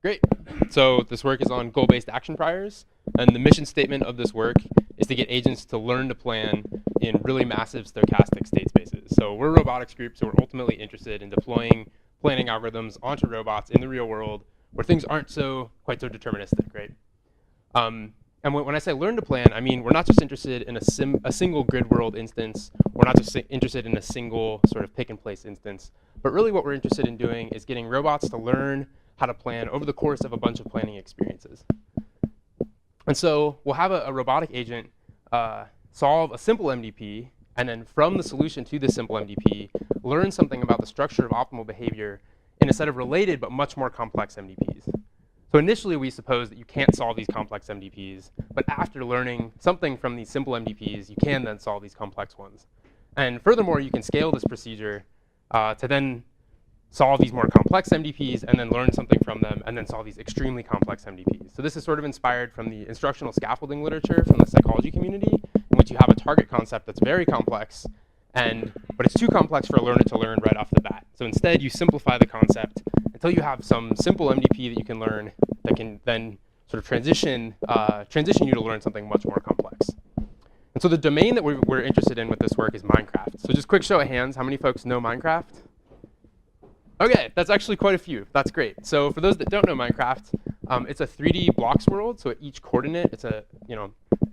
Great. So this work is on goal-based action priors, and the mission statement of this work is to get agents to learn to plan in really massive stochastic state spaces. So we're a robotics group, so we're ultimately interested in deploying planning algorithms onto robots in the real world where things aren't quite so deterministic, right? And when I say learn to plan, I mean we're not just interested in a single grid world instance. We're not just interested in a single sort of pick and place instance. But really what we're interested in doing is getting robots to learn how to plan over the course of a bunch of planning experiences. And so we'll have a robotic agent solve a simple MDP, and then from the solution to this simple MDP, learn something about the structure of optimal behavior in a set of related but much more complex MDPs. So initially, we suppose that you can't solve these complex MDPs, but after learning something from these simple MDPs, you can then solve these complex ones. And furthermore, you can scale this procedure to then solve these more complex MDPs and then learn something from them and then solve these extremely complex MDPs. So this is sort of inspired from the instructional scaffolding literature from the psychology community, in which you have a target concept that's very complex, but it's too complex for a learner to learn right off the bat. So instead, you simplify the concept until you have some simple MDP that you can learn that can then sort of transition you to learn something much more complex. And so the domain that we're interested in with this work is Minecraft. So just quick show of hands, how many folks know Minecraft? Okay, that's actually quite a few. That's great. So for those that don't know Minecraft, it's a 3D blocks world. So at each coordinate, at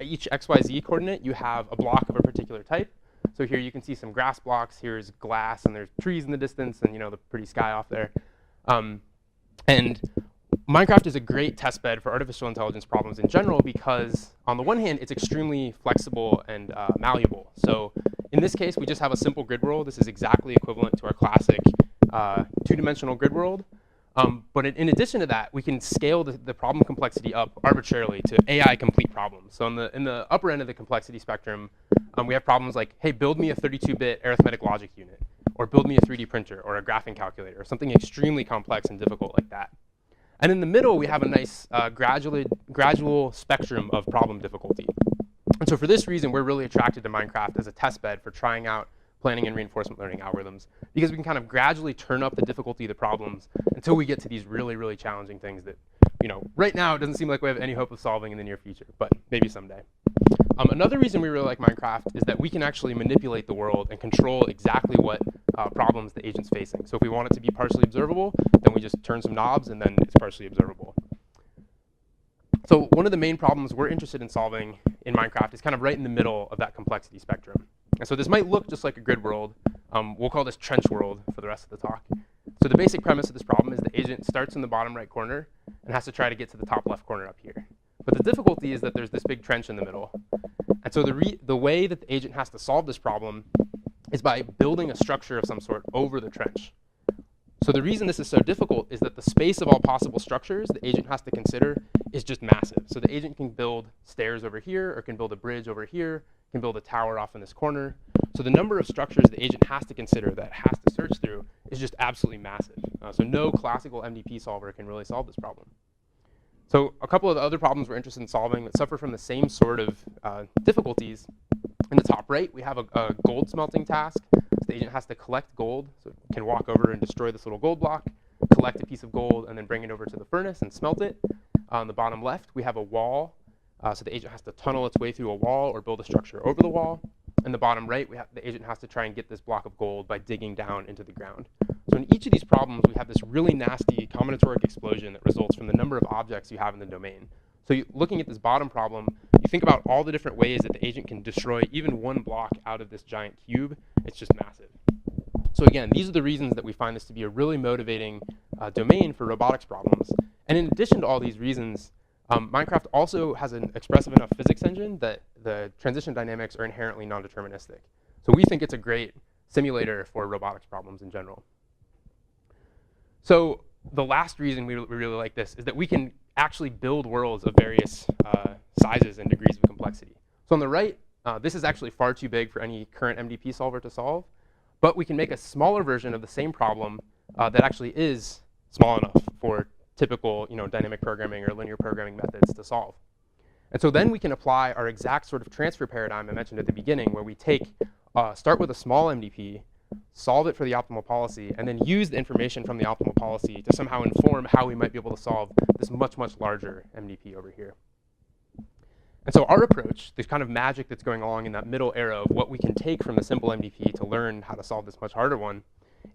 each XYZ coordinate, you have a block of a particular type. So here you can see some grass blocks. Here's glass, and there's trees in the distance, and the pretty sky off there. And Minecraft is a great test bed for artificial intelligence problems in general because, on the one hand, it's extremely flexible and malleable. So in this case, we just have a simple grid world. This is exactly equivalent to our classic two-dimensional grid world. But in addition to that, we can scale the problem complexity up arbitrarily to AI-complete problems. So in the upper end of the complexity spectrum, we have problems like, hey, build me a 32-bit arithmetic logic unit, or build me a 3D printer, or a graphing calculator, or something extremely complex and difficult like that. And in the middle, we have a nice gradual spectrum of problem difficulty. And so for this reason, we're really attracted to Minecraft as a test bed for trying out planning and reinforcement learning algorithms, because we can kind of gradually turn up the difficulty of the problems until we get to these really, really challenging things that, right now it doesn't seem like we have any hope of solving in the near future, but maybe someday. Another reason we really like Minecraft is that we can actually manipulate the world and control exactly what problems the agent's facing. So if we want it to be partially observable, then we just turn some knobs and then it's partially observable. So one of the main problems we're interested in solving in Minecraft is kind of right in the middle of that complexity spectrum. And so this might look just like a grid world. We'll call this trench world for the rest of the talk. So the basic premise of this problem is the agent starts in the bottom right corner and has to try to get to the top left corner up here. But the difficulty is that there's this big trench in the middle. And so the way that the agent has to solve this problem is by building a structure of some sort over the trench. So the reason this is so difficult is that the space of all possible structures the agent has to consider is just massive. So the agent can build stairs over here, or can build a bridge over here, can build a tower off in this corner. So the number of structures the agent has to consider, that has to search through, is just absolutely massive. So no classical MDP solver can really solve this problem. So a couple of the other problems we're interested in solving that suffer from the same sort of difficulties. In the top right, we have a gold smelting task. So the agent has to collect gold, so it can walk over and destroy this little gold block, collect a piece of gold, and then bring it over to the furnace and smelt it. On the bottom left, we have a wall. So the agent has to tunnel its way through a wall or build a structure over the wall. In the bottom right, the agent has to try and get this block of gold by digging down into the ground. So in each of these problems, we have this really nasty combinatoric explosion that results from the number of objects you have in the domain. So looking at this bottom problem, you think about all the different ways that the agent can destroy even one block out of this giant cube. It's just massive. So again, these are the reasons that we find this to be a really motivating domain for robotics problems. And in addition to all these reasons, Minecraft also has an expressive enough physics engine that the transition dynamics are inherently non-deterministic. So we think it's a great simulator for robotics problems in general. So the last reason we really like this is that we can actually build worlds of various sizes and degrees of complexity. So on the right, this is actually far too big for any current MDP solver to solve, but we can make a smaller version of the same problem that actually is small enough for typical dynamic programming or linear programming methods to solve. And so then we can apply our exact sort of transfer paradigm I mentioned at the beginning, where we start with a small MDP, solve it for the optimal policy, and then use the information from the optimal policy to somehow inform how we might be able to solve this much, much larger MDP over here. And so our approach, this kind of magic that's going along in that middle arrow of what we can take from the simple MDP to learn how to solve this much harder one,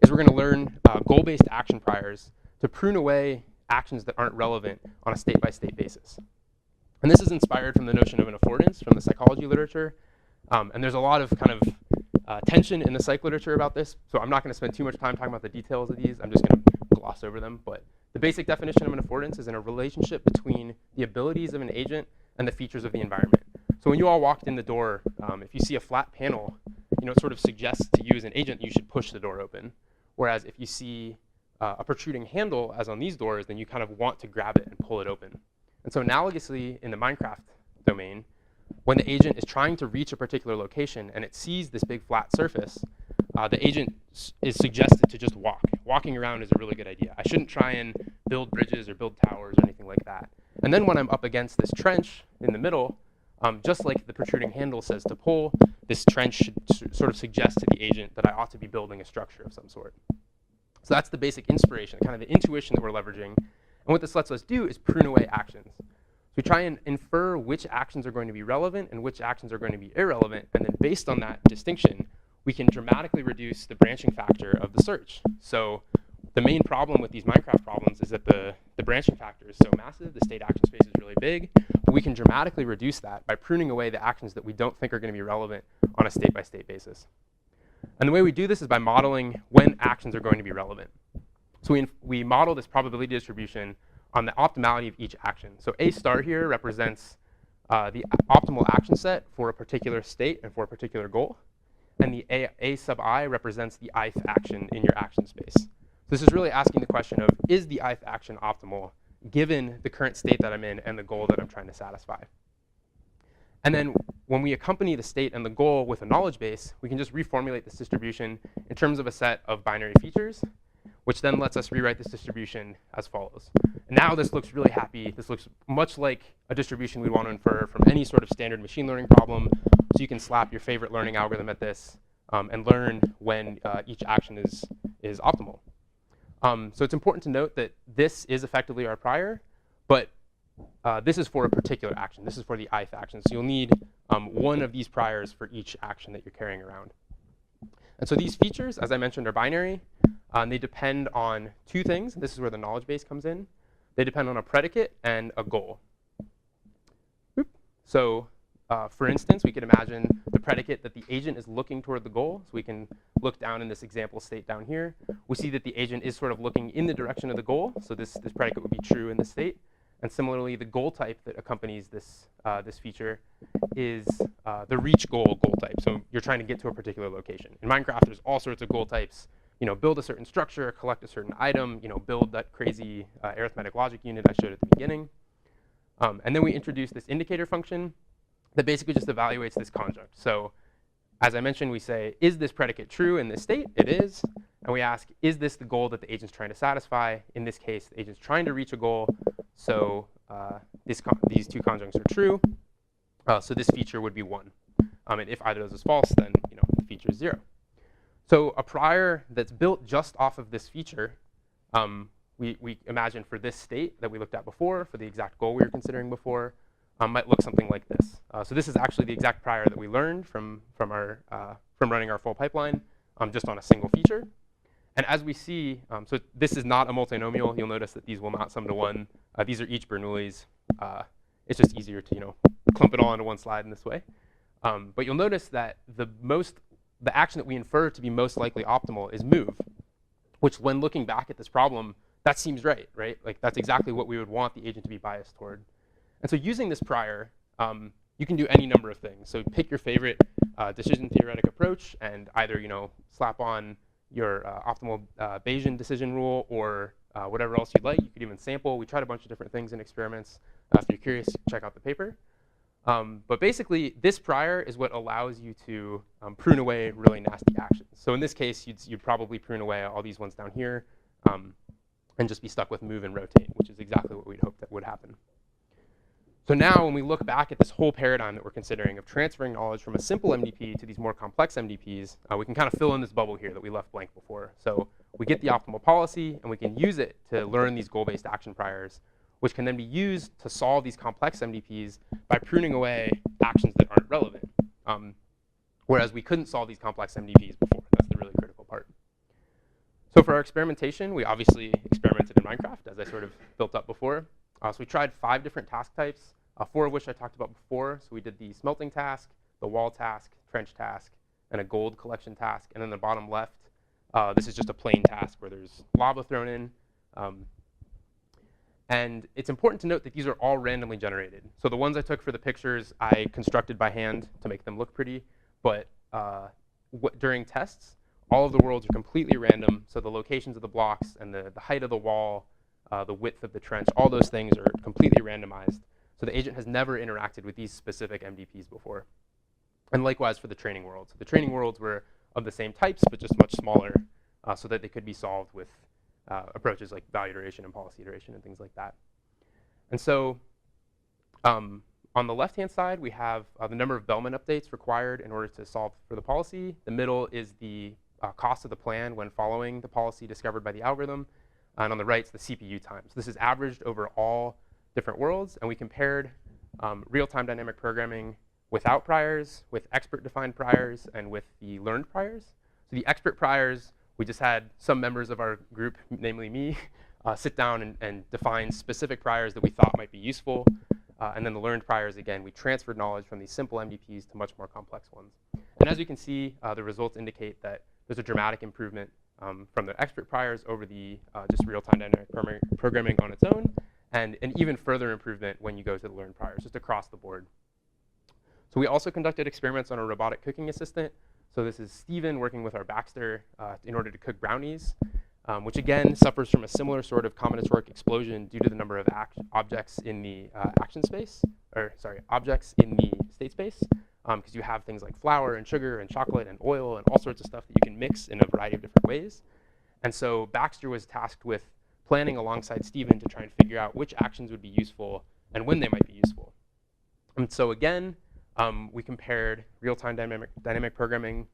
is we're going to learn goal-based action priors to prune away actions that aren't relevant on a state-by-state basis. And this is inspired from the notion of an affordance from the psychology literature. And there's a lot of kind of tension in the psych literature about this, so I'm not going to spend too much time talking about the details of these. I'm just going to gloss over them. But the basic definition of an affordance is in a relationship between the abilities of an agent and the features of the environment. So when you all walked in the door, if you see a flat panel, it sort of suggests to you as an agent you should push the door open. Whereas if you see a protruding handle, as on these doors, then you kind of want to grab it and pull it open. And so analogously, in the Minecraft domain, when the agent is trying to reach a particular location and it sees this big flat surface, the agent is suggested to just walk. Walking around is a really good idea. I shouldn't try and build bridges or build towers or anything like that. And then when I'm up against this trench in the middle, just like the protruding handle says to pull, this trench should sort of suggest to the agent that I ought to be building a structure of some sort. So that's the basic inspiration, kind of the intuition that we're leveraging. And what this lets us do is prune away actions. So we try and infer which actions are going to be relevant and which actions are going to be irrelevant. And then based on that distinction, we can dramatically reduce the branching factor of the search. So the main problem with these Minecraft problems is that the branching factor is so massive, the state action space is really big, but we can dramatically reduce that by pruning away the actions that we don't think are going to be relevant on a state-by-state basis. And the way we do this is by modeling when actions are going to be relevant. So we model this probability distribution on the optimality of each action. So A star here represents the optimal action set for a particular state and for a particular goal. And the A sub I represents the ith action in your action space. So this is really asking the question of, is the ith action optimal given the current state that I'm in and the goal that I'm trying to satisfy? And then when we accompany the state and the goal with a knowledge base, we can just reformulate this distribution in terms of a set of binary features, which then lets us rewrite this distribution as follows. And now this looks really happy. This looks much like a distribution we'd want to infer from any sort of standard machine learning problem. So you can slap your favorite learning algorithm at this and learn when each action is optimal. So it's important to note that this is effectively our prior, but this is for a particular action. This is for the ith action. So you'll need one of these priors for each action that you're carrying around. And so these features, as I mentioned, are binary. They depend on two things. This is where the knowledge base comes in. They depend on a predicate and a goal. So for instance, we could imagine the predicate that the agent is looking toward the goal. So we can look down in this example state down here. We see that the agent is sort of looking in the direction of the goal. So this predicate would be true in this state. And similarly, the goal type that accompanies this, this feature is the reach goal type. So you're trying to get to a particular location. In Minecraft, there's all sorts of goal types. Build a certain structure, collect a certain item, build that crazy arithmetic logic unit I showed at the beginning. And then we introduce this indicator function that basically just evaluates this conjunct. So as I mentioned, we say, is this predicate true in this state? It is. And we ask, is this the goal that the agent's trying to satisfy? In this case, the agent's trying to reach a goal. So these two conjuncts are true. So this feature would be 1. And if either of those is false, then the feature is 0. So a prior that's built just off of this feature, we imagine for this state that we looked at before, for the exact goal we were considering before, might look something like this. So this is actually the exact prior that we learned from running our full pipeline just on a single feature. And as we see, so this is not a multinomial. You'll notice that these will not sum to 1. These are each Bernoullis. It's just easier to clump it all into one slide in this way. But you'll notice that the action that we infer to be most likely optimal is move, which when looking back at this problem, that seems right? Like that's exactly what we would want the agent to be biased toward. And so using this prior, you can do any number of things. So pick your favorite decision theoretic approach and either slap on your optimal Bayesian decision rule or whatever else you'd like. You could even sample. We tried a bunch of different things in experiments. If you're curious, check out the paper. But basically, this prior is what allows you to prune away really nasty actions. So in this case, you'd probably prune away all these ones down here and just be stuck with move and rotate, which is exactly what we'd hope that would happen. So now when we look back at this whole paradigm that we're considering of transferring knowledge from a simple MDP to these more complex MDPs, we can kind of fill in this bubble here that we left blank before. So we get the optimal policy, and we can use it to learn these goal-based action priors, which can then be used to solve these complex MDPs by pruning away actions that aren't relevant. Whereas we couldn't solve these complex MDPs before. That's the really critical part. So for our experimentation, we obviously experimented in Minecraft, as I sort of built up before. So we tried 5 different task types, 4 of which I talked about before. So we did the smelting task, the wall task, trench task, and a gold collection task. And then the bottom left, this is just a plain task where there's lava thrown in. And it's important to note that these are all randomly generated. So the ones I took for the pictures, I constructed by hand to make them look pretty. But during tests, all of the worlds are completely random. So the locations of the blocks and the height of the wall, the width of the trench, all those things are completely randomized. So the agent has never interacted with these specific MDPs before. And likewise for the training worlds. The training worlds were of the same types, but just much smaller, so that they could be solved with approaches like value iteration and policy iteration and things like that. And so on the left-hand side, we have the number of Bellman updates required in order to solve for the policy. The middle is the cost of the plan when following the policy discovered by the algorithm. And on the right is the CPU time. So this is averaged over all different worlds, and we compared real-time dynamic programming without priors, with expert-defined priors, and with the learned priors. So the expert priors, we just had some members of our group, namely me, sit down and define specific priors that we thought might be useful. And then the learned priors, again, we transferred knowledge from these simple MDPs to much more complex ones. And as you can see, the results indicate that there's a dramatic improvement from the expert priors over the just real-time dynamic programming on its own, and an even further improvement when you go to the learned priors, just across the board. So we also conducted experiments on a robotic cooking assistant. So this is Steven working with our Baxter in order to cook brownies, which again suffers from a similar sort of combinatoric explosion due to the number of objects in the objects in the state space, because you have things like flour and sugar and chocolate and oil and all sorts of stuff that you can mix in a variety of different ways. And so Baxter was tasked with planning alongside Steven to try and figure out which actions would be useful and when they might be useful. And so again, we compared real-time dynamic programming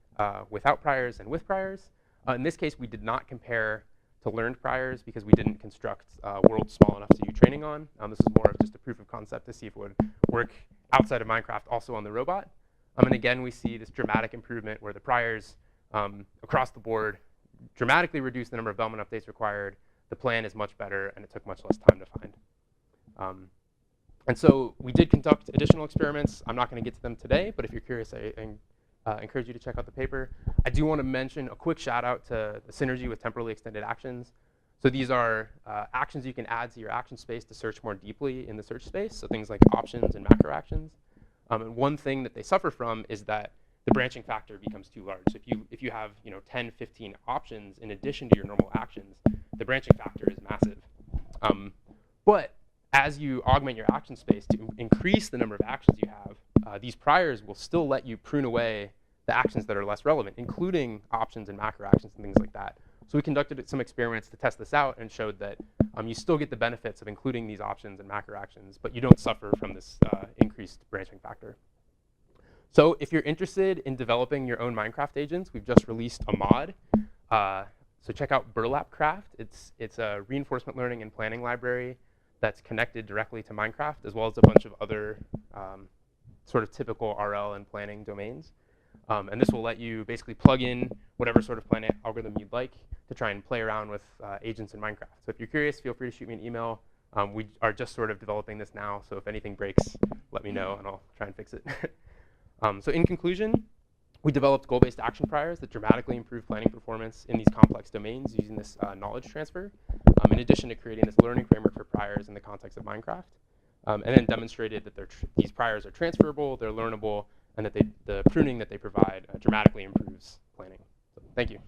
without priors and with priors. In this case, we did not compare to learned priors because we didn't construct worlds small enough to do training on. This is more of just a proof of concept to see if it would work outside of Minecraft also on the robot. And again, we see this dramatic improvement where the priors across the board dramatically reduce the number of Bellman updates required. The plan is much better, and it took much less time to find. And so we did conduct additional experiments. I'm not going to get to them today, but if you're curious, I encourage you to check out the paper. I do want to mention a quick shout out to the Synergy with temporally extended actions. So these are actions you can add to your action space to search more deeply in the search space, so things like options and macro actions. And one thing that they suffer from is that the branching factor becomes too large. So if you have 10, 15 options in addition to your normal actions, the branching factor is massive. But as you augment your action space to increase the number of actions you have, these priors will still let you prune away the actions that are less relevant, including options and macro actions and things like that. So we conducted some experiments to test this out and showed that you still get the benefits of including these options and macro actions, but you don't suffer from this increased branching factor. So if you're interested in developing your own Minecraft agents, we've just released a mod. So check out Burlap Craft. It's a reinforcement learning and planning library that's connected directly to Minecraft, as well as a bunch of other sort of typical RL and planning domains. And this will let you basically plug in whatever sort of planning algorithm you'd like to try and play around with agents in Minecraft. So if you're curious, feel free to shoot me an email. We are just sort of developing this now, so if anything breaks, let me know, and I'll try and fix it. So in conclusion, we developed goal-based action priors that dramatically improve planning performance in these complex domains using this knowledge transfer, in addition to creating this learning framework for priors in the context of Minecraft, and then demonstrated that these priors are transferable, they're learnable, and that the pruning that they provide dramatically improves planning. So, thank you.